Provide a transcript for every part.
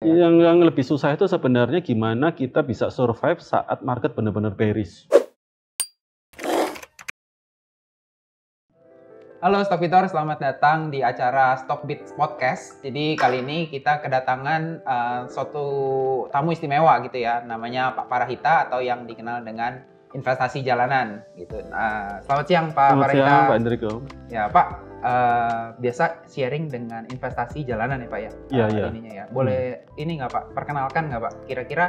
ya? Yang lebih susah itu sebenarnya gimana kita bisa survive saat market benar-benar bearish. Halo Stockbitor, selamat datang di acara Stockbit Podcast. Jadi kali ini kita kedatangan suatu tamu istimewa gitu ya, namanya Pak Parahita atau yang dikenal dengan investasi jalanan gitu. Nah, selamat siang Pak Parahita. Selamat siang Pak Enrico. Ya Pak, biasa sharing dengan investasi jalanan ya Pak ya? Iya. Ininya ya. Boleh ini nggak Pak, perkenalkan nggak Pak? Kira-kira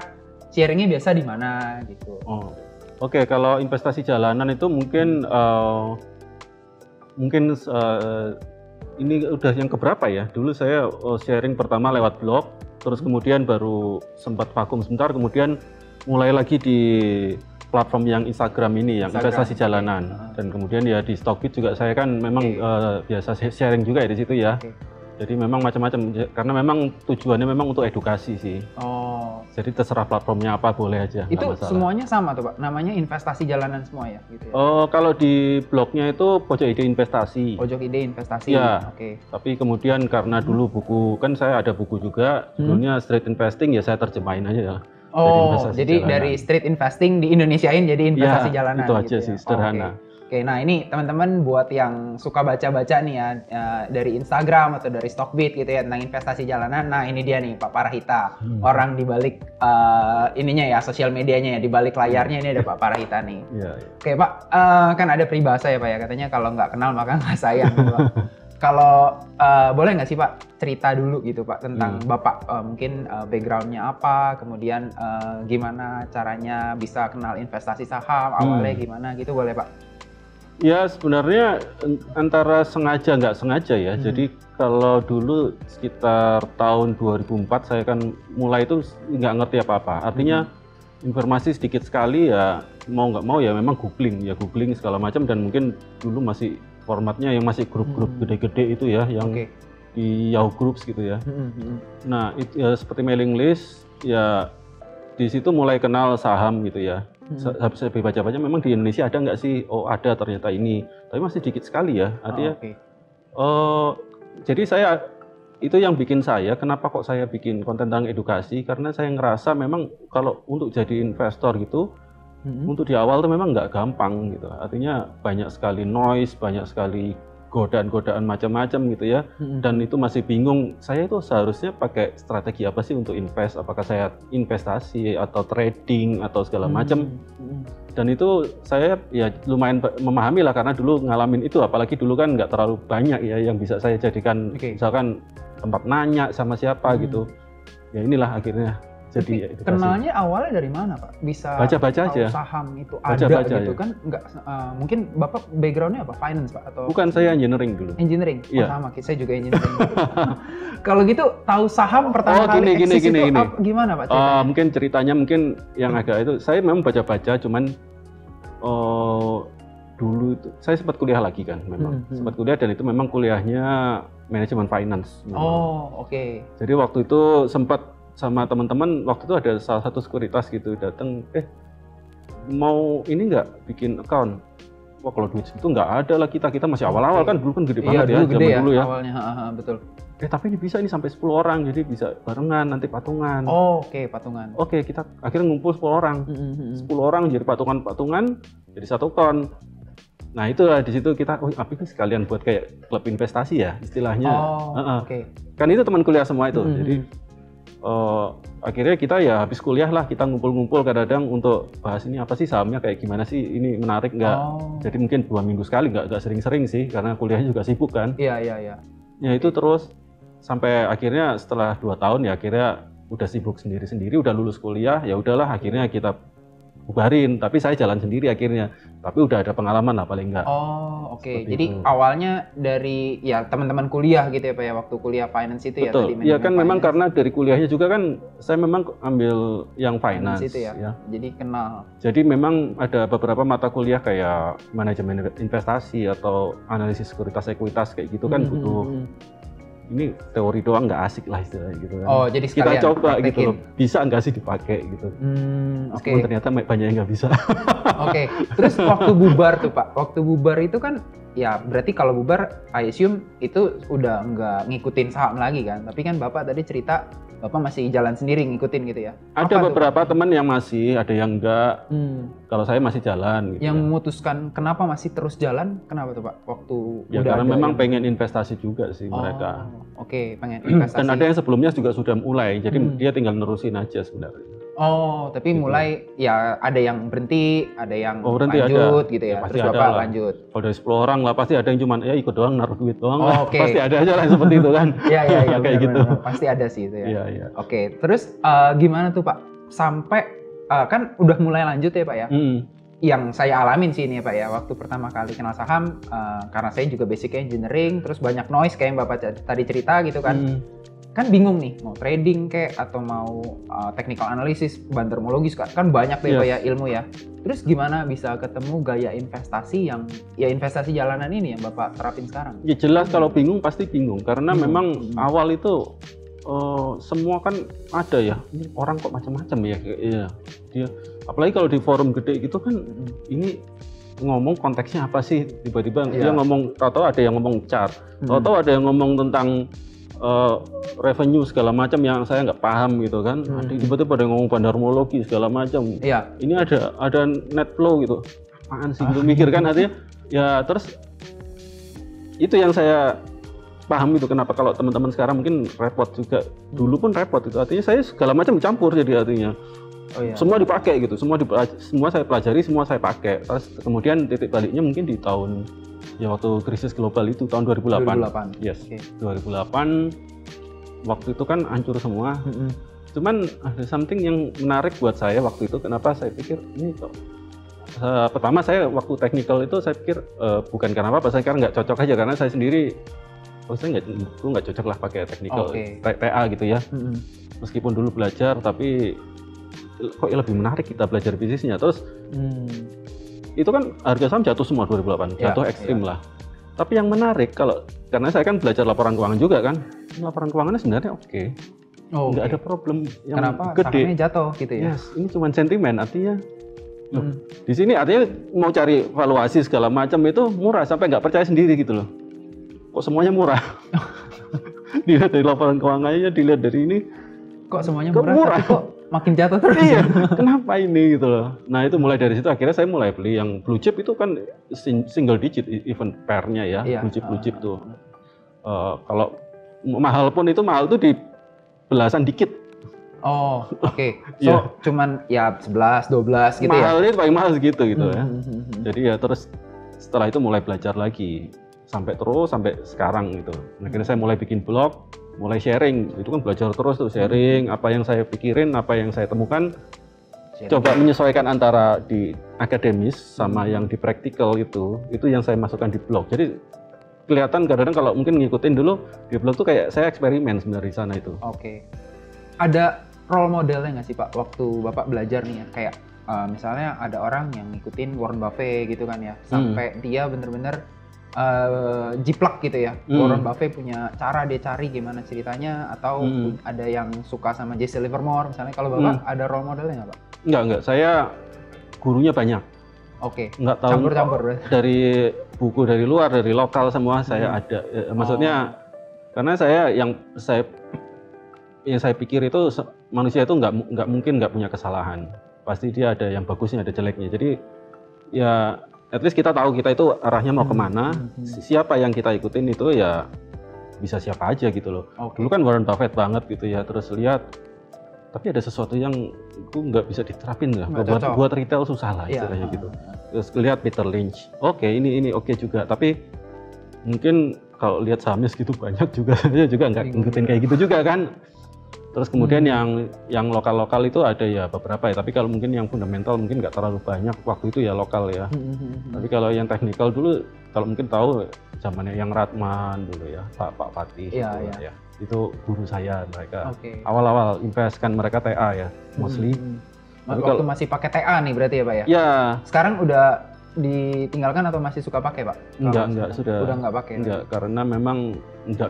sharingnya biasa di mana gitu? Oke, kalau investasi jalanan itu mungkin ini udah yang keberapa ya? Dulu saya sharing pertama lewat blog, terus kemudian baru sempat vakum sebentar, kemudian mulai lagi di platform yang Instagram ini, yang investasi jalanan. Dan kemudian ya di Stockbit juga saya kan memang biasa sharing juga ya di situ ya. Jadi memang macam-macam, karena memang tujuannya memang untuk edukasi sih. Jadi terserah platformnya apa, boleh aja. Itu semuanya sama tuh Pak, namanya investasi jalanan semua ya? Gitu ya? Kalau di blognya itu Pojok Ide Investasi. Pojok Ide Investasi, ya. Tapi kemudian karena dulu buku, kan saya ada buku juga, judulnya Street Investing, ya saya terjemahin aja ya. Jadi dari street investing di Indonesiain jadi investasi jalanan. Itu aja sih, sederhana. Oke, nah ini teman-teman buat yang suka baca-baca nih ya, dari Instagram atau dari Stockbit gitu ya tentang investasi jalanan. Nah ini dia nih Pak Parahita, orang di balik ininya ya, sosial medianya ya, di balik layarnya ini ada Pak Parahita nih. Oke Pak, kan ada peribahasa ya Pak ya, katanya kalau nggak kenal maka nggak sayang. Kalau boleh nggak sih Pak cerita dulu gitu Pak tentang Bapak, mungkin backgroundnya apa, kemudian gimana caranya bisa kenal investasi saham, awalnya gimana gitu, boleh Pak? Ya sebenarnya antara sengaja nggak sengaja ya. Jadi kalau dulu sekitar tahun 2004 saya kan mulai itu nggak ngerti apa-apa. Artinya informasi sedikit sekali ya, mau nggak mau ya memang googling segala macam, dan mungkin dulu masih formatnya yang masih grup-grup gede-gede itu ya, yang di Yahoo Groups gitu ya. Nah itu ya, seperti mailing list ya, di situ mulai kenal saham gitu ya. Saya baca-baca memang di Indonesia ada nggak sih? Oh ada ternyata ini, tapi masih dikit sekali ya. Artinya, jadi saya itu yang bikin saya, kenapa kok saya bikin konten tentang edukasi? Karena saya ngerasa memang kalau untuk jadi investor gitu, untuk di awal tuh memang nggak gampang gitu. Artinya banyak sekali noise, banyak sekali godaan-godaan macam-macam gitu ya, dan itu masih bingung, saya itu seharusnya pakai strategi apa sih untuk invest, apakah saya investasi atau trading atau segala macam. Dan itu saya ya lumayan memahami lah, karena dulu ngalamin itu, apalagi dulu kan nggak terlalu banyak ya yang bisa saya jadikan misalkan tempat nanya sama siapa gitu. Ya inilah akhirnya jadi edukasi. Kenalnya awalnya dari mana Pak? Bisa baca-baca aja. Saham itu ada gitu kan? Nggak, mungkin Bapak backgroundnya apa? Finance Pak? Atau bukan, saya engineering dulu. Engineering? Sama, saya juga engineering. Kalau gitu tahu saham pertama kali eksis itu gimana Pak? Mungkin ceritanya yang agak itu, saya memang baca-baca, cuman dulu itu saya sempat kuliah lagi kan, memang sempat kuliah, dan itu memang kuliahnya manajemen finance. Jadi waktu itu sempat sama teman-teman, waktu itu ada salah satu sekuritas gitu datang, mau ini nggak bikin account? Wah kalau duit itu nggak ada lah, kita masih awal-awal kan, dulu kan gede banget ya, zaman dulu ya. Awalnya, betul. Tapi ini bisa, ini sampai 10 orang, jadi bisa barengan nanti patungan. Patungan. Kita akhirnya ngumpul 10 orang, 10 orang jadi patungan, jadi satu account. Nah itu di situ kita, apa itu sekalian buat kayak klub investasi ya istilahnya. Kan itu teman kuliah semua itu, jadi akhirnya kita ya habis kuliah lah, kita ngumpul-ngumpul kadang-kadang untuk bahas ini apa sih sahamnya, kayak gimana sih, ini menarik nggak. Jadi mungkin 2 minggu sekali, nggak sering-sering sih, karena kuliahnya juga sibuk kan. Ya itu terus sampai akhirnya setelah 2 tahun ya akhirnya udah sibuk sendiri-sendiri, udah lulus kuliah, ya udahlah akhirnya kita bubarin, tapi saya jalan sendiri akhirnya, tapi udah ada pengalaman lah paling enggak. Jadi itu. Awalnya dari ya teman-teman kuliah gitu ya Pak ya, waktu kuliah finance itu. Betul. Ya kan finance. Memang karena dari kuliahnya juga kan saya memang ambil yang finance itu ya. Jadi kenal. Jadi memang ada beberapa mata kuliah kayak manajemen investasi atau analisis sekuritas ekuitas kayak gitu kan butuh ini teori doang nggak asik lah istilahnya gitu kan. Jadi kita coba praktekin gitu loh, bisa nggak sih dipakai gitu. Meskipun ternyata banyak yang nggak bisa. Terus waktu bubar tuh Pak, waktu bubar itu kan ya berarti kalau bubar, I assume itu udah nggak ngikutin saham lagi kan? Tapi kan Bapak tadi cerita Bapak masih jalan sendiri ngikutin gitu ya? Ada beberapa teman yang masih, ada yang enggak. Kalau saya masih jalan. Gitu yang memutuskan kenapa masih terus jalan, kenapa tuh Pak? Waktu ya udah karena memang pengen investasi juga sih mereka. Oke, pengen investasi. Dan ada yang sebelumnya juga sudah mulai, jadi dia tinggal nerusin aja sebenarnya. Oh, tapi gitu. Mulai ya ada yang berhenti, ada yang berhenti lanjut ada. gitu ya. Pasti terus Bapak lanjut. Kalau dari 10 orang lah pasti ada yang cuma ya ikut doang naruh duit doang. Okay. Pasti ada aja lah seperti itu kan. Iya kayak benar, gitu. Benar. Pasti ada sih itu ya. Iya. Oke, terus gimana tuh Pak? Sampai kan udah mulai lanjut ya Pak ya? Yang saya alamin sih ini ya Pak ya, waktu pertama kali kenal saham, karena saya juga basicnya engineering, terus banyak noise kayak yang Bapak tadi cerita gitu kan. Kan bingung nih, mau trading kayak atau mau technical analysis, bantermologi kan banyak deh Pak ya ilmu ya. Terus gimana bisa ketemu gaya investasi yang ya investasi jalanan ini yang Bapak terapin sekarang? Ya jelas kalau bingung pasti bingung karena memang awal itu semua kan ada ya, ini orang kok macam-macam ya, dia apalagi kalau di forum gede gitu kan ini ngomong konteksnya apa sih, tiba-tiba dia ngomong, tahu-tahu ada yang ngomong chart, tahu-tahu ada yang ngomong tentang revenue segala macam yang saya nggak paham gitu kan, tiba-tiba ada yang ngomong bandarmologi segala macam, ini ada net flow gitu, apaan sih gitu mikir kan, artinya ya terus itu yang saya paham itu kenapa kalau teman-teman sekarang mungkin repot juga, dulu pun repot itu, artinya saya segala macam dicampur jadi artinya semua dipakai gitu, semua saya pelajari, semua saya pakai, terus kemudian titik baliknya mungkin di tahun ya waktu krisis global itu tahun 2008. Yes. 2008 waktu itu kan hancur semua. Cuman ada something yang menarik buat saya waktu itu, kenapa saya pikir ini kok pertama saya waktu technical itu saya pikir bukan karena apa, saya karena nggak cocok aja karena saya sendiri saya nggak cocok lah pakai technical TA gitu ya. Meskipun dulu belajar tapi kok lebih menarik kita belajar bisnisnya. Terus itu kan harga saham jatuh semua 2008, jatuh ekstrim lah. Tapi yang menarik karena saya kan belajar laporan keuangan juga kan, laporan keuangannya sebenarnya nggak ada problem yang kenapa gede. sahamnya jatuh gitu ya? Yes, ini cuma sentimen, artinya di sini artinya mau cari valuasi segala macam itu murah sampai nggak percaya sendiri gitu loh. Kok semuanya murah? Dilihat dari laporan keuangannya, dilihat dari ini. Kok semuanya murah? Tapi kok makin jatuh terus? Iya, kenapa ini gitu loh. Nah itu mulai dari situ akhirnya saya mulai beli yang blue chip itu kan single digit even pair-nya ya, blue chip tuh. Kalau mahal pun itu mahal tuh di belasan dikit. Oh, oke. So cuman ya 11, 12 gitu ya? Mahalnya paling mahal segitu gitu ya. Jadi ya terus setelah itu mulai belajar lagi sampai sekarang gitu. Akhirnya saya mulai bikin blog, mulai sharing, itu kan belajar terus tuh, sharing apa yang saya pikirin, apa yang saya temukan, coba menyesuaikan antara di akademis sama yang di praktikal itu yang saya masukkan di blog. Jadi kelihatan kadang-kadang kalau mungkin ngikutin dulu di blog tuh kayak saya eksperimen sebenarnya di sana itu. Oke. Ada role modelnya nggak sih Pak waktu Bapak belajar nih ya, kayak misalnya ada orang yang ngikutin Warren Buffett gitu kan ya, sampai dia bener-bener jiplak gitu ya. Warren Buffett punya cara dia cari gimana ceritanya, atau ada yang suka sama Jesse Livermore misalnya. Kalau Bapak ada role modelnya nggak Pak? Enggak, saya gurunya banyak. Oke. Nggak tahu campur. Dari buku dari luar, dari lokal semua saya ada. Maksudnya karena yang saya pikir itu manusia itu nggak mungkin nggak punya kesalahan. Pasti dia ada yang bagusnya, ada jeleknya. Jadi ya at least kita tahu kita itu arahnya mau kemana, siapa yang kita ikutin itu ya bisa siapa aja gitu loh. Dulu kan Warren Buffett banget gitu ya, terus lihat tapi ada sesuatu yang itu nggak bisa diterapin lah, buat retail susah lah istilahnya gitu. Terus lihat Peter Lynch, ini oke juga, tapi mungkin kalau lihat sahamnya segitu banyak juga saya juga nggak ngikutin kayak gitu juga kan. Terus kemudian yang lokal-lokal itu ada ya beberapa ya, tapi kalau mungkin yang fundamental mungkin nggak terlalu banyak waktu itu ya lokal ya. Tapi kalau yang teknikal dulu, kalau mungkin tahu zamannya yang Ratman dulu ya, Pak Fatih ya. Itu guru saya mereka. Awal-awal invest kan mereka TA ya, mostly. Waktu masih pakai TA nih berarti ya Pak ya? Ya. Sekarang udah ditinggalkan atau masih suka pakai Pak? Enggak, sudah. Udah nggak pakai? Enggak, karena memang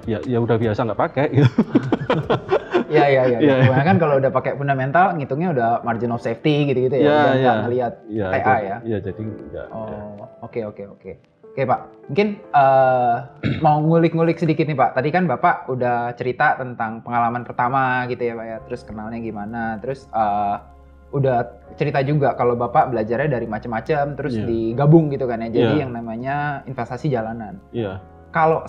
ya udah biasa nggak pakai gitu. Iya. Kan kalau udah pakai fundamental, ngitungnya udah margin of safety gitu-gitu ya. Udah nggak ngelihat TA ya. Iya, jadi enggak. Oke. Oke Pak, mungkin mau ngulik-ngulik sedikit nih Pak. Tadi kan Bapak udah cerita tentang pengalaman pertama gitu ya Pak ya, terus kenalnya gimana, terus udah cerita juga kalau Bapak belajarnya dari macam-macam, terus digabung gitu kan ya, jadi yang namanya investasi jalanan. Kalau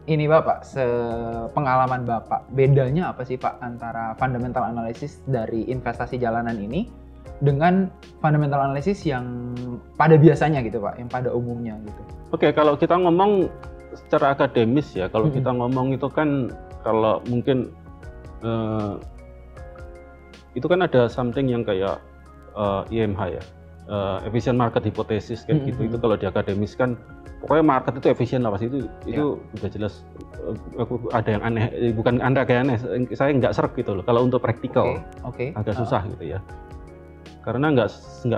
ini Bapak, sepengalaman Bapak, bedanya apa sih Pak antara fundamental analysis dari investasi jalanan ini dengan fundamental analysis yang pada biasanya gitu Pak, yang pada umumnya gitu? Oke, kalau kita ngomong secara akademis ya, kalau kita ngomong itu kan, kalau mungkin itu kan ada something yang kayak IMH ya, efficient market hypothesis kayak gitu. Itu kalau di akademis kan, pokoknya market itu efisien lah pasti, itu udah jelas. Ada yang aneh, bukan Anda kayak aneh, saya nggak serk gitu loh. Kalau untuk praktikal agak susah gitu ya. Karena nggak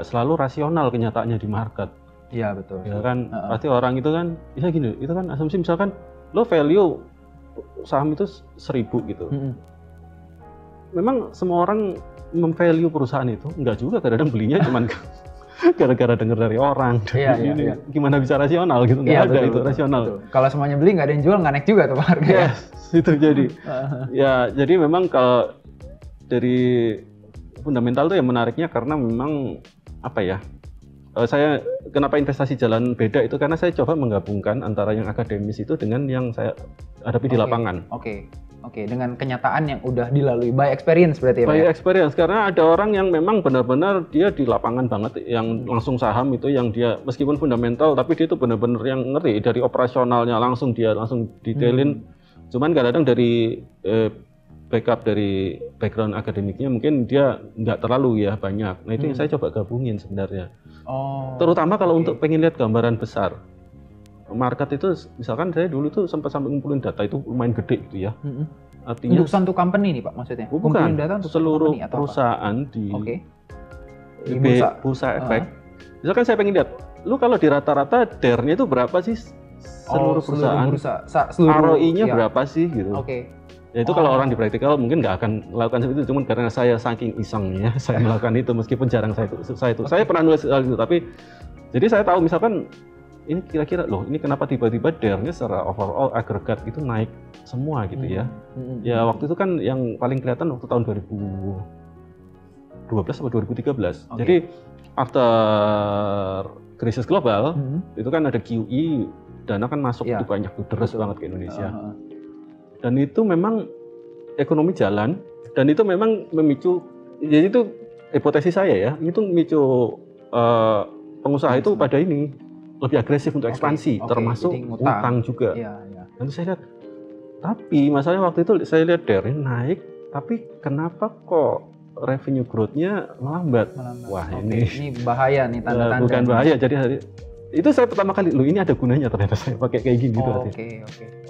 selalu rasional kenyataannya di market. Iya betul. Ya kan, pasti orang itu kan, bisa gini, itu kan asumsi misalkan lo value saham itu 1.000 gitu. Memang semua orang memvalue perusahaan itu, enggak juga, kadang-kadang belinya cuman gara-gara dengar dari orang. Iya. Gimana bisa rasional gitu, nggak ada itu rasional. Kalau semuanya beli nggak ada yang jual, nggak naik juga tuh Pak harganya. Itu jadi. Ya, jadi memang kalau dari fundamental tuh yang menariknya karena memang apa ya, saya kenapa investasi jalan beda itu karena saya coba menggabungkan antara yang akademis itu dengan yang saya hadapi di lapangan. Oke, dengan kenyataan yang udah dilalui, by experience berarti ya Pak? By experience, karena ada orang yang memang benar-benar dia di lapangan banget, yang langsung saham itu, yang dia meskipun fundamental tapi dia itu benar-benar yang ngerti dari operasionalnya, langsung detailin. Cuman kadang-kadang dari backup dari background akademiknya mungkin dia nggak terlalu ya banyak. Nah itu yang saya coba gabungin sebenarnya. Terutama kalau untuk pengen lihat gambaran besar. Market itu misalkan saya dulu tuh sempat sampai ngumpulin data itu lumayan gede gitu ya. Artinya untuk satu company nih Pak maksudnya? Bukan, data untuk seluruh perusahaan di bursa efek. Misalkan saya pengen lihat, lu kalau di rata-rata DER-nya itu berapa sih seluruh perusahaan? ROI-nya berapa sih gitu. Ya itu kalau orang di praktikal mungkin nggak akan melakukan seperti itu, cuman karena saya saking isengnya saya melakukan itu meskipun jarang saya pernah nulis hal itu, tapi jadi saya tahu misalkan ini kira-kira loh ini kenapa tiba-tiba DER-nya secara overall agregat itu naik semua gitu ya. Ya waktu itu kan yang paling kelihatan waktu tahun 2012 atau 2013. Jadi after krisis global itu kan ada QE, dana kan masuk itu banyak tuh, deras banget ke Indonesia. Dan itu memang ekonomi jalan, dan itu memang memicu, jadi itu hipotesis saya ya, itu memicu pengusaha itu pada ini lebih agresif untuk ekspansi, termasuk utang juga. Dan saya lihat, tapi masalahnya waktu itu saya lihat DER naik, tapi kenapa kok revenue growth-nya melambat? Wah ini bahaya nih, tanda-tanda. Bukan bahaya, jadi itu saya pertama kali, loh ini ada gunanya ternyata saya pakai kayak gini gitu.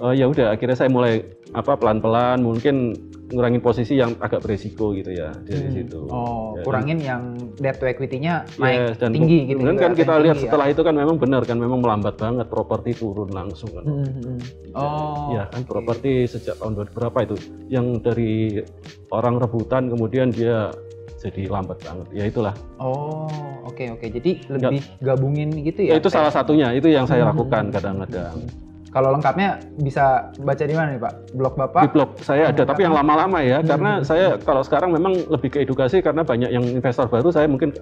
Ya udah, akhirnya saya mulai pelan-pelan mungkin ngurangin posisi yang agak beresiko gitu ya dari situ. Kurangin yang debt to equity-nya naik dan tinggi gitu. Kemudian kan kita lihat setelah itu kan memang benar kan, memang melambat banget, properti turun langsung kan. Ya kan properti sejak tahun berapa itu, yang dari orang rebutan kemudian dia jadi lambat banget, ya itulah. Oke. Jadi lebih gabungin gitu ya? Itu salah satunya, itu yang saya lakukan kadang-kadang. Kalau lengkapnya bisa baca di mana nih Pak? Blog Bapak? Di blog saya ada, tapi yang lama-lama ya, karena saya kalau sekarang memang lebih ke edukasi karena banyak yang investor baru, saya mungkin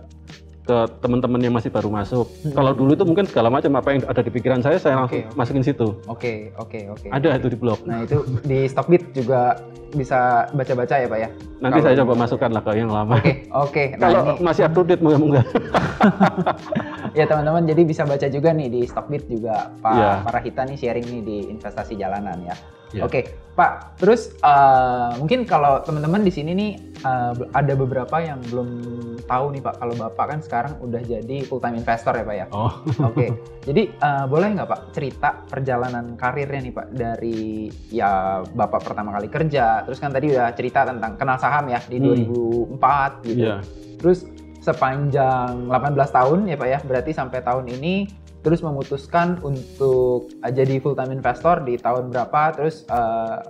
ke teman-teman yang masih baru masuk. Kalau dulu itu mungkin segala macam apa yang ada di pikiran saya langsung masukin situ. Oke. Ada itu di blog. Nah itu di Stockbit juga bisa baca-baca ya Pak ya? Nanti saya coba masukkan lah ke yang lama. Oke. Kalau masih up to date moga-moga. Ya teman-teman, jadi bisa baca juga nih di Stockbit juga Pak Parahita nih sharing nih di investasi jalanan ya. Oke, Pak. Terus mungkin kalau teman-teman di sini nih ada beberapa yang belum tahu nih Pak, kalau Bapak kan sekarang udah jadi full time investor ya Pak ya. Oke. Jadi boleh nggak Pak cerita perjalanan karirnya nih Pak dari ya Bapak pertama kali kerja, terus kan tadi udah cerita tentang kenal saham ya di 2004 gitu. Terus sepanjang 18 tahun ya Pak ya, berarti sampai tahun ini, terus memutuskan untuk jadi full time investor di tahun berapa, terus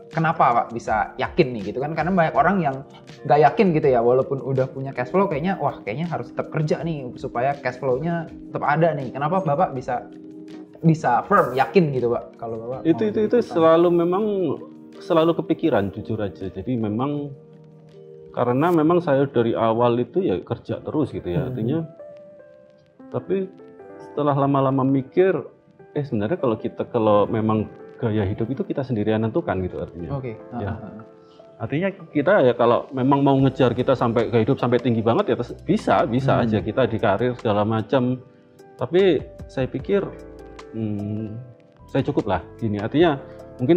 kenapa Pak bisa yakin nih gitu kan, karena banyak orang yang nggak yakin gitu ya, walaupun udah punya cash flow kayaknya harus tetap kerja nih supaya cash flow-nya tetap ada nih. Kenapa Bapak bisa bisa firm, yakin gitu Pak kalau Bapak itu selalu memang selalu kepikiran jujur aja. Jadi memang karena memang saya dari awal itu ya kerja terus gitu ya, artinya. Tapi setelah lama-lama mikir, sebenarnya kalau memang gaya hidup itu kita sendiri yang nentukan gitu artinya. Oke. Ya. Artinya kita ya kalau memang mau ngejar kita sampai gaya hidup sampai tinggi banget ya bisa aja kita di karir segala macam. Tapi saya pikir saya cukup lah gini. Artinya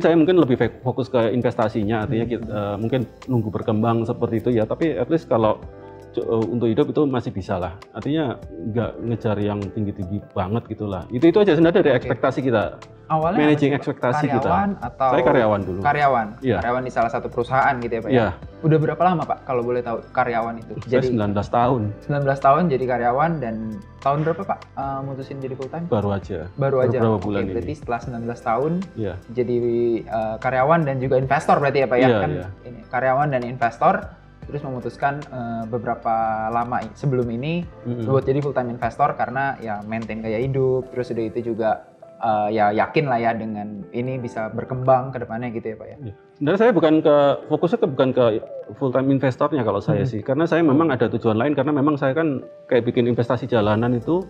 saya mungkin lebih fokus ke investasinya. Artinya kita, mungkin nunggu berkembang seperti itu ya. Tapi at least kalau untuk hidup itu masih bisa lah. Artinya nggak ngejar yang tinggi-tinggi banget gitulah. Itu aja sebenarnya dari ekspektasi kita. Awalnya managing ekspektasi karyawan kita. Atau saya karyawan dulu. Karyawan. Iya. Karyawan di salah satu perusahaan gitu ya Pak Iya. ya. Udah berapa lama Pak kalau boleh tahu karyawan itu? Saya 19 tahun. 19 tahun jadi karyawan dan tahun berapa Pak mutusin jadi full time? Baru aja. Baru aja. Beberapa bulan ini. Berarti setelah 19 tahun Iya. jadi karyawan dan juga investor berarti ya Pak ya. Iya, Kan iya. ini karyawan dan investor terus memutuskan beberapa lama sebelum ini buat jadi full time investor karena ya maintain gaya hidup, terus udah itu juga ya yakin lah ya dengan ini bisa berkembang ke depannya gitu ya Pak ya. Sebenarnya saya fokusnya bukan ke full time investornya kalau saya sih, karena saya memang ada tujuan lain karena memang saya kan kayak bikin investasi jalanan itu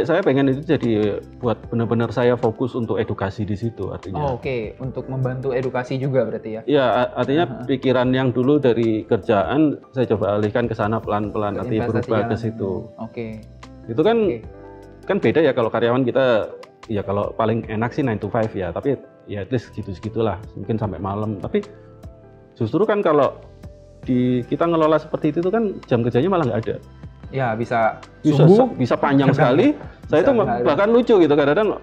saya pengen itu jadi buat benar-benar saya fokus untuk edukasi di situ artinya. Oke. Untuk membantu edukasi juga berarti ya. Iya, artinya pikiran yang dulu dari kerjaan saya coba alihkan ke sana pelan-pelan, artinya berubah ke situ. Oke. Itu kan beda ya kalau karyawan kita ya kalau paling enak sih 9 to 5 ya, tapi ya at least segitu-segitulah, mungkin sampai malam. Tapi justru kan kalau kita ngelola seperti itu kan jam kerjanya malah nggak ada. Ya bisa panjang sekali. Saya itu bahkan lucu gitu kadang-kadang.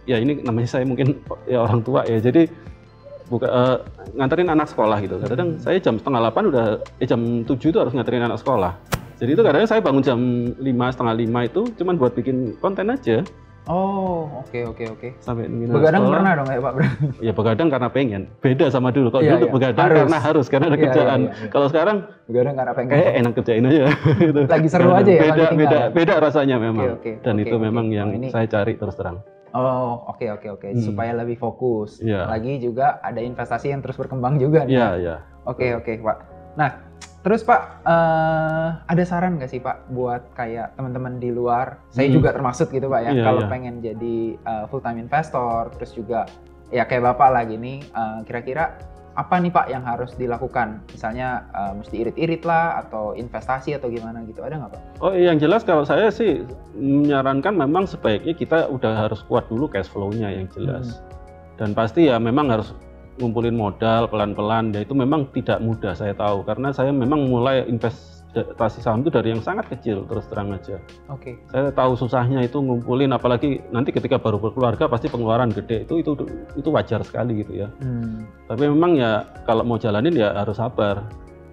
Ya ini namanya saya mungkin ya orang tua ya, jadi nganterin anak sekolah gitu. Kadang-kadang saya jam 7:30 jam 7 itu harus nganterin anak sekolah. Jadi itu kadang-kadang saya bangun jam 4:30 itu cuman buat bikin konten aja. Oh, oke. Sampai begadang pernah dong ya Pak? Ya begadang karena pengen. Beda sama dulu. Kalau dulu begadang karena ada kerjaan. Kalau sekarang begadang karena pengen. Enak kerjain aja. Lagi seru aja ya. Beda rasanya memang. Dan itu memang yang saya cari terus terang. Oh, oke. Supaya lebih fokus. Lagi juga ada investasi yang terus berkembang juga nih. Iya. Oke Pak. Nah, terus Pak, ada saran nggak sih Pak buat kayak teman-teman di luar? Saya juga termasuk gitu Pak ya. Kalau pengen jadi full time investor, terus juga ya kayak Bapak lah gini, kira-kira apa nih Pak yang harus dilakukan? Misalnya mesti irit-irit lah atau investasi atau gimana gitu, ada nggak Pak? Oh, yang jelas kalau saya sih menyarankan memang sebaiknya kita udah harus kuat dulu cash flow-nya yang jelas. Dan pasti ya memang harus ngumpulin modal pelan-pelan, ya itu memang tidak mudah saya tahu karena saya memang mulai investasi saham itu dari yang sangat kecil terus terang aja. Oke. Saya tahu susahnya itu ngumpulin, apalagi nanti ketika baru berkeluarga pasti pengeluaran gede itu wajar sekali gitu ya. Tapi memang ya kalau mau jalanin ya harus sabar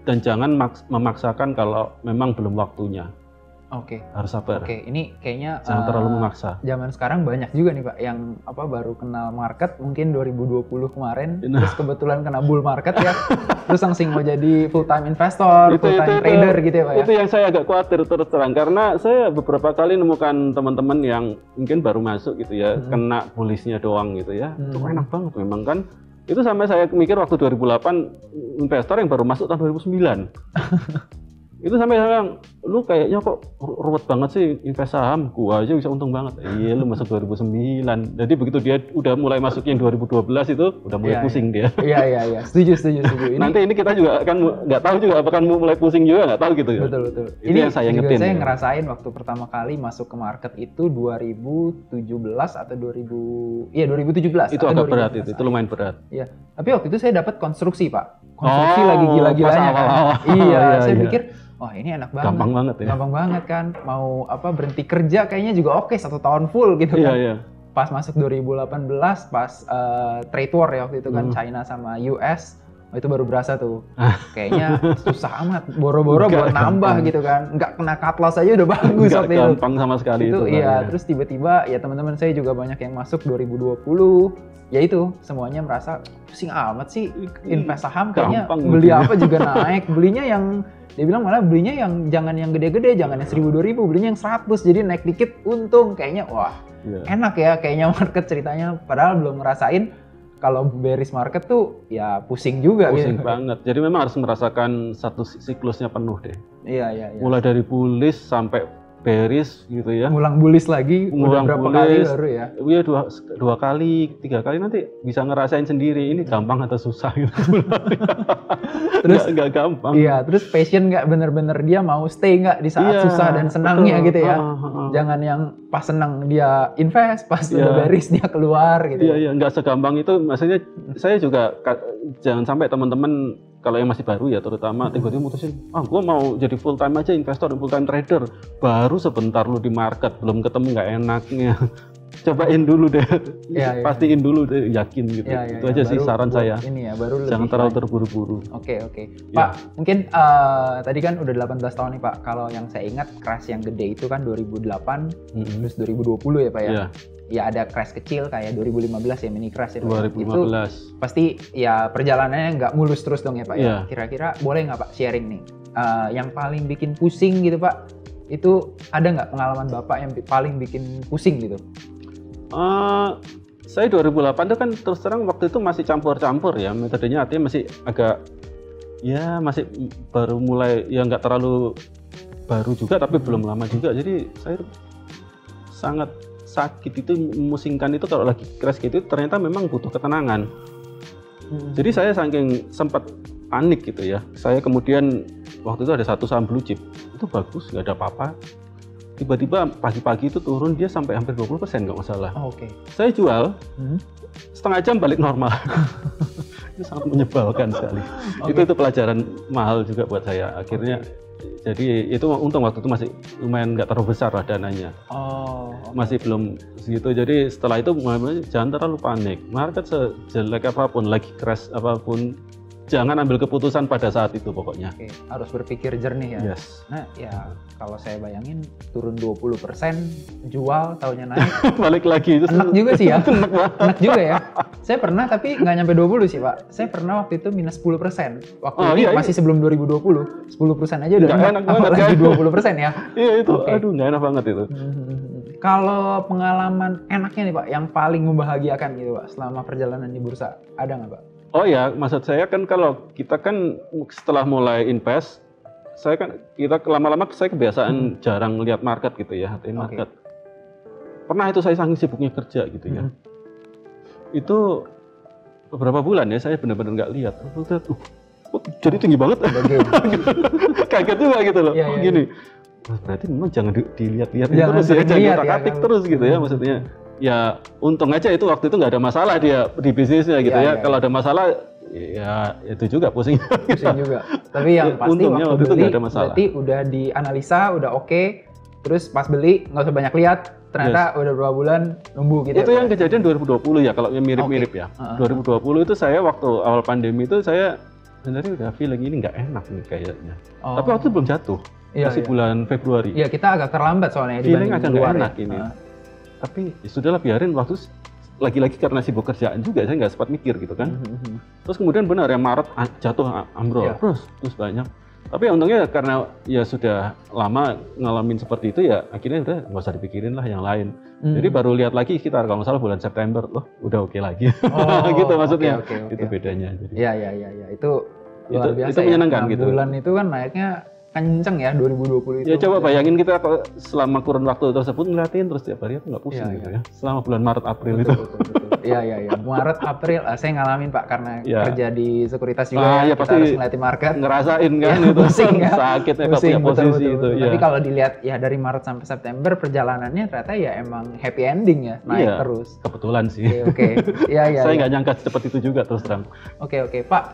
dan jangan memaksakan kalau memang belum waktunya. Oke. Harus sabar. Oke, ini kayaknya jangan terlalu memaksa. Zaman sekarang banyak juga nih Pak yang baru kenal market mungkin 2020 kemarin, terus kebetulan kena bull market ya, terus langsung mau jadi full time investor, full time trader gitu ya Pak ya. Itu yang saya agak khawatir terus terang karena saya beberapa kali nemukan teman-teman yang mungkin baru masuk gitu ya, kena bullish-nya doang gitu ya. Itu enak banget memang kan. Itu sampai saya mikir waktu 2008 investor yang baru masuk tahun 2009. Itu sampai saya bilang, lu kayaknya kok ruwet banget sih invest saham, gua aja bisa untung banget. Iya, lu masuk 2009. Jadi begitu dia udah mulai masuk yang 2012 itu udah mulai pusing dia. Iya. Setuju. Nanti ini kita juga akan nggak tahu juga apakah mulai pusing juga, nggak tahu gitu. Betul. Ini yang saya ngetin. Saya ngerasain waktu pertama kali masuk ke market itu 2017 atau 2017. Itu agak berat itu lumayan berat. Iya. Tapi waktu itu saya dapat konstruksi Pak. Konstruksi lagi gila-gilanya kan. Iya, saya pikir wah ini enak banget. Gampang banget ya. Gampang banget kan. Mau berhenti kerja kayaknya juga oke 1 tahun full gitu kan. Iya. Pas masuk 2018 pas trade war ya waktu itu kan China sama US. Oh, itu baru berasa tuh. Kayaknya susah amat, boro-boro buat nambah gitu kan. Nggak kena cut loss aja udah bagus waktu itu. Gampang sama sekali itu. Iya, terus tiba-tiba ya teman-teman saya juga banyak yang masuk 2020. Ya itu, semuanya merasa pusing amat sih invest saham, kayaknya beli apa juga naik. Belinya yang, dia bilang malah belinya yang jangan yang gede-gede, jangan yang 1000-2000, belinya yang 100, jadi naik dikit untung. Kayaknya wah enak ya kayaknya market ceritanya, padahal belum ngerasain kalau bearish market tuh ya pusing juga. Pusing banget. Jadi memang harus merasakan satu siklusnya penuh deh. Iya. Mulai dari bullish sampai bearish gitu ya. Ngulang bullish lagi, udah berapa kali baru ya? Iya, dua kali, 3 kali, nanti bisa ngerasain sendiri ini gampang atau susah gitu. Terus nggak gampang. Iya, terus passion nggak bener-bener dia mau stay nggak di saat susah dan senangnya gitu ya. Jangan yang pas senang dia invest, pas udah bearish dia keluar gitu. Iya, nggak segampang itu. Maksudnya saya juga jangan sampai teman-teman kalau yang masih baru ya terutama tiba-tiba mutusin, gue mau jadi full time aja investor, full time trader. Baru sebentar lu di market belum ketemu nggak enaknya. Cobain dulu deh, pastiin dulu deh, yakin gitu. Itu aja sih saran saya. Ini ya, baru jangan terlalu terburu-buru. Oke. Pak, mungkin tadi kan udah 18 tahun nih Pak. Kalau yang saya ingat crash yang gede itu kan 2008, terus 2020 ya Pak ya. Ya ada crash kecil kayak 2015 ya, mini crash ya Pak. 2015. Itu pasti ya perjalanannya nggak mulus terus dong ya Pak ya. Kira-kira boleh nggak Pak sharing nih, yang paling bikin pusing gitu Pak, itu ada nggak pengalaman Bapak yang paling bikin pusing gitu? Saya 2008 itu kan terus terang waktu itu masih campur-campur ya metodenya, artinya masih agak ya masih baru mulai, ya nggak terlalu baru juga tapi belum lama juga, jadi saya sangat sakit itu, memusingkan itu kalau lagi crash gitu ternyata memang butuh ketenangan. Jadi saya saking sempat panik gitu ya, saya kemudian waktu itu ada satu saham blue chip itu bagus, nggak ada apa-apa, tiba-tiba pagi-pagi itu turun dia sampai hampir 20% nggak masalah. Saya jual setengah jam balik normal. Itu sangat menyebalkan sekali. Itu pelajaran mahal juga buat saya akhirnya. Jadi itu untung waktu itu masih lumayan nggak terlalu besar lah dananya. Masih belum segitu. Jadi setelah itu jangan terlalu panik. Market sejelek apapun, lagi crash apapun, jangan ambil keputusan pada saat itu pokoknya. Harus berpikir jernih ya. Nah ya kalau saya bayangin turun 20% jual, taunya naik. Balik lagi itu. Enak juga sih ya. Enak juga ya. Saya pernah tapi nggak nyampe 20 sih Pak. Saya pernah waktu itu minus 10%. Waktu ini masih sebelum 2020. 10% aja udah enak banget. Apalagi 20% ya. Iya itu. Aduh nggak enak banget itu. Kalau pengalaman enaknya nih Pak, yang paling membahagiakan gitu Pak selama perjalanan di bursa, ada nggak Pak? Oh ya, maksud saya kan kalau kita kan setelah mulai invest, kita lama-lama saya kebiasaan jarang lihat market gitu ya, market. Pernah itu saya saking sibuknya kerja gitu ya. Itu beberapa bulan ya saya benar-benar nggak lihat. Jadi tinggi banget. Kaget juga gitu loh. Gini. Berarti memang jangan dilihat-lihat terus ya, jangan otak-atik terus gitu ya maksudnya. Ya untung aja itu waktu itu nggak ada masalah dia di bisnisnya gitu ya. Kalau ada masalah ya itu juga pusing. Pusing juga. Tapi yang pasti waktu beli itu berarti udah dianalisa, udah oke. Terus pas beli nggak usah banyak lihat, ternyata udah beberapa bulan numbuh gitu. Itu yang kejadian 2020 ya, kalau yang mirip-mirip ya. 2020 itu saya waktu awal pandemi itu saya sebenarnya udah feeling ini nggak enak nih kayaknya. Tapi waktu itu belum jatuh. Masih bulan Februari. Iya, kita agak terlambat soalnya dibanding agak nggak enak ini. Tapi ya sudahlah, biarin, waktu lagi-lagi karena sibuk kerjaan juga saya nggak sempat mikir gitu kan. Terus kemudian benar ya Maret jatuh ambrol terus banyak. Tapi untungnya karena ya sudah lama ngalamin seperti itu ya akhirnya udah nggak usah dipikirin lah yang lain. Jadi baru lihat lagi sekitar kalau nggak salah bulan September, udah oke lagi. Gitu maksudnya. Itu bedanya. Iya, itu luar biasa. Itu menyenangkan gitu. Bulan itu kan naiknya kenceng ya 2020 itu. Ya coba bayangin kita selama kurun waktu tersebut ngeliatin terus tiap hari itu nggak pusing gitu ya. Selama bulan Maret April itu. Iya. Maret April saya ngalamin Pak karena kerja di sekuritas juga kita harus ngeliatin market. Ngerasain kan itu. Pusing ya. Sakitnya kalau punya posisi itu. Tapi kalau dilihat ya dari Maret sampai September perjalanannya ternyata ya emang happy ending ya, naik terus. Kebetulan sih. Oke. Iya. Saya nggak nyangka secepat itu juga terus terang. Oke Pak.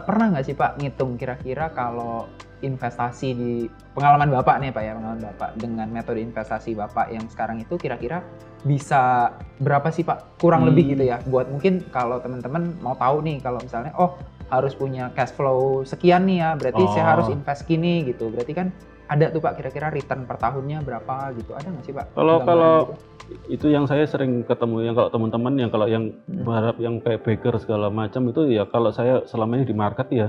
Pernah nggak sih Pak ngitung kira-kira kalau investasi di pengalaman Bapak nih Pak ya, pengalaman Bapak dengan metode investasi Bapak yang sekarang itu kira-kira bisa berapa sih Pak? Kurang lebih gitu ya. Buat mungkin kalau teman-teman mau tahu nih kalau misalnya harus punya cash flow sekian nih ya, berarti saya harus invest gini gitu. Berarti kan ada tuh Pak kira-kira return per tahunnya berapa gitu, ada nggak sih Pak? Kalau itu yang saya sering ketemu, yang kalau teman-teman yang kalau yang berharap yang kayak baker segala macam itu ya, kalau saya selama ini di market ya,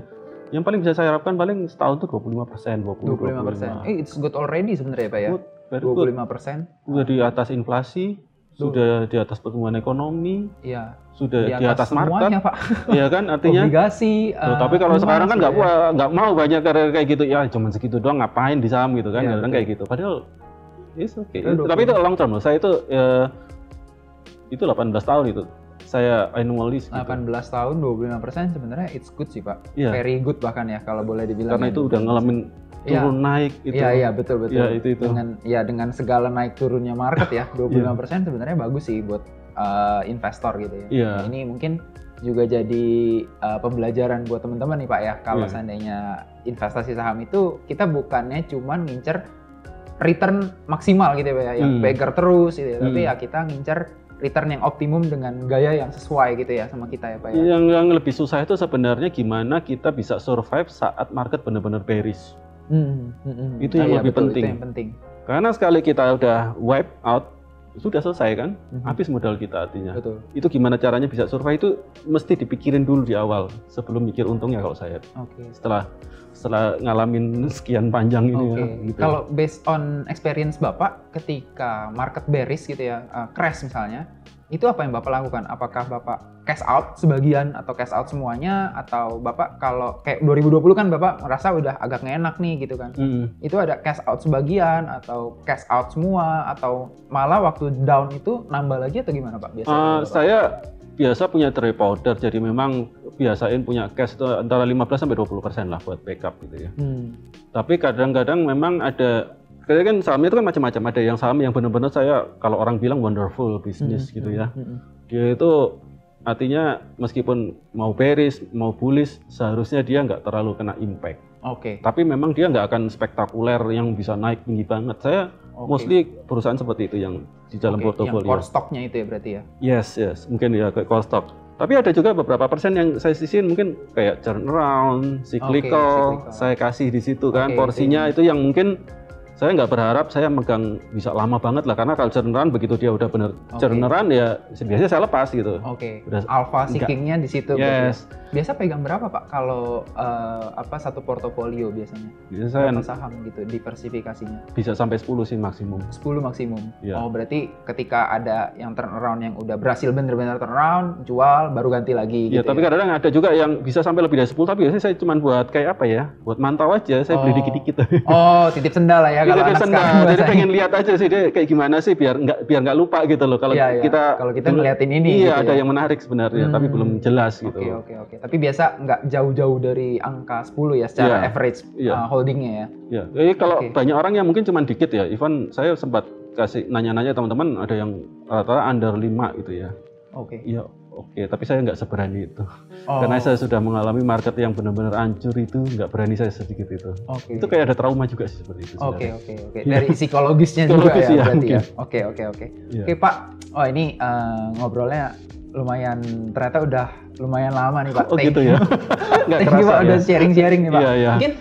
yang paling bisa saya harapkan paling setahun tuh 25%, 25%. It's good already sebenarnya Pak ya. Good, 25%. Sudah di atas inflasi, sudah di atas pertumbuhan ekonomi, iya, sudah di atas market, Pak. Iya kan, artinya obligasi. Tapi kalau sekarang kan nggak mau banyak kayak gitu ya, cuma segitu doang ngapain di saham gitu kan, kadang kayak gitu. Padahal it's okay. Tapi itu long term loh. Saya itu 18 tahun itu. Saya annually gitu. 18 tahun 25% sebenarnya it's good sih Pak. Yeah. Very good bahkan ya kalau boleh dibilang. Karena itu udah ngalamin turun naik itu. Iya betul. Ya, itu. Dengan segala naik turunnya market ya, 25% sebenarnya bagus sih buat investor gitu ya. Yeah. Ini mungkin juga jadi pembelajaran buat teman-teman nih Pak ya. Kalau seandainya investasi saham itu kita bukannya cuman ngincer return maksimal gitu ya Pak ya, yang beggar terus gitu ya. Tapi ya kita ngincer return yang optimum dengan gaya yang sesuai gitu ya sama kita ya Pak ya. Yang lebih susah itu sebenarnya gimana kita bisa survive saat market benar-benar bearish. Itu yang lebih penting. Itu yang penting. Karena sekali kita udah wipe out, sudah selesai kan, habis modal kita artinya. Betul. Itu gimana caranya bisa survive itu mesti dipikirin dulu di awal sebelum mikir untungnya kalau saya. Setelah ngalamin sekian panjang ini ya. Gitu. Kalau based on experience Bapak ketika market bearish gitu ya, crash misalnya, itu apa yang Bapak lakukan? Apakah Bapak cash out sebagian atau cash out semuanya, atau Bapak kalau kayak 2020 kan Bapak merasa udah agak ngenak nih gitu kan? Itu ada cash out sebagian atau cash out semua, atau malah waktu down itu nambah lagi atau gimana Pak biasanya? Saya biasa punya dry powder, jadi memang biasain punya cash itu antara 15-20% lah buat backup gitu ya. Tapi kadang-kadang memang ada, kan sahamnya itu kan macam-macam, ada yang saham yang benar-benar saya kalau orang bilang wonderful bisnis gitu ya. Dia itu artinya meskipun mau bearish, mau bullish, seharusnya dia nggak terlalu kena impact. Tapi memang dia nggak akan spektakuler yang bisa naik tinggi banget. Saya mostly perusahaan seperti itu yang di dalam portofolio. Yang core stock-nya itu ya berarti ya? Yes, mungkin ya kayak core stock. Tapi ada juga beberapa persen yang saya sisihin mungkin kayak turnaround, cyclical, saya kasih di situ kan porsinya itu yang mungkin saya nggak berharap saya megang bisa lama banget lah, karena kalau turnaround begitu dia udah bener turnaround ya biasanya saya lepas gitu. Alpha seekingnya di situ. Biasa pegang berapa Pak kalau satu portofolio biasanya? Biasanya berapa saham gitu diversifikasinya? Bisa sampai 10 sih maksimum. 10 maksimum. Yeah. Berarti ketika ada yang turnaround yang udah berhasil bener-bener turnaround, jual baru ganti lagi gitu. Tapi kadang-kadang ada juga yang bisa sampai lebih dari 10, tapi biasanya saya cuma buat kayak apa ya? Buat mantau aja, saya beli dikit-dikit. Titip sendal lah ya. Jadi pengen lihat aja sih dia kayak gimana sih biar nggak lupa gitu loh kalau kita ngeliatin ini. Iya, gitu ada yang menarik sebenarnya tapi belum jelas gitu. Oke. Tapi biasa nggak jauh-jauh dari angka 10 ya secara average holdingnya ya. Jadi kalau banyak orang yang mungkin cuma dikit ya. Even saya sempat kasih nanya-nanya teman-teman, ada yang rata-rata under 5 gitu ya. Oke, tapi saya nggak seberani itu. Karena saya sudah mengalami market yang benar-benar hancur itu, nggak berani saya sedikit itu. Itu kayak ada trauma juga sih seperti itu. Oke. Dari psikologisnya juga ya berarti ya. Oke Pak, ini ngobrolnya lumayan, ternyata udah lumayan lama nih Pak. Gitu ya. Thank you Pak udah sharing-sharing nih Pak. Iya. Mungkin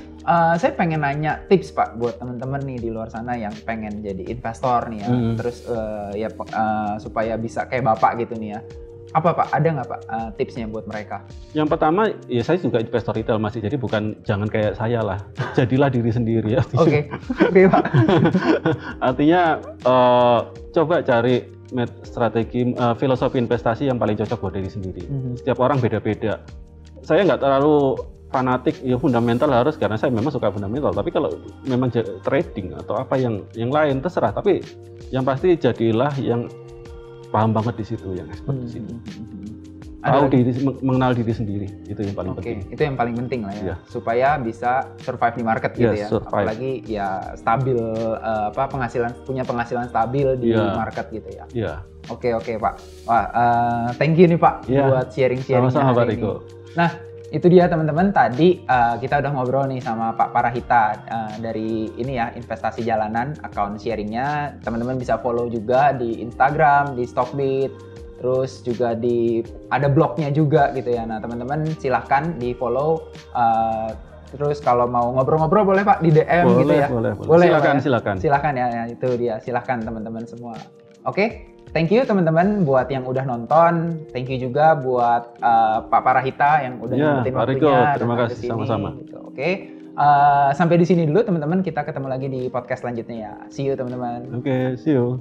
saya pengen nanya tips Pak buat teman-teman nih di luar sana yang pengen jadi investor nih ya. Terus supaya bisa kayak Bapak gitu nih ya. Apa Pak? Ada nggak Pak tipsnya buat mereka? Yang pertama, ya saya juga investor retail masih, jadi jangan kayak saya lah. Jadilah diri sendiri ya. Oke Pak. Artinya coba cari strategi filosofi investasi yang paling cocok buat diri sendiri. Setiap orang beda-beda. Saya nggak terlalu fanatik ya fundamental harus, karena saya memang suka fundamental. Tapi kalau memang trading atau apa yang lain terserah. Tapi yang pasti jadilah yang paham banget di situ, yang expert di situ. Mengenal diri sendiri, itu yang paling penting. Itu yang paling penting lah ya, supaya bisa survive di market gitu ya. Apalagi ya stabil, punya penghasilan stabil di market gitu ya. Oke Pak. Wah, thank you nih Pak buat sharing-sharing hari ini. Nah, itu dia teman-teman, tadi kita udah ngobrol nih sama Pak Parahita dari ini ya, investasi jalanan, account sharingnya. Teman-teman bisa follow juga di Instagram, di Stockbit. terus juga ada blognya juga gitu ya. Nah teman-teman silahkan di follow. Terus kalau mau ngobrol-ngobrol boleh Pak di DM boleh, gitu ya. Boleh. Silakan Ya, itu dia. Silakan teman-teman semua. Oke, thank you teman-teman buat yang udah nonton. Thank you juga buat Pak Parahita yang udah nyempetin Pak Riko, waktunya. terima kasih sama-sama. Gitu. Oke, sampai di sini dulu teman-teman. Kita ketemu lagi di podcast selanjutnya ya. See you teman-teman. Oke, see you.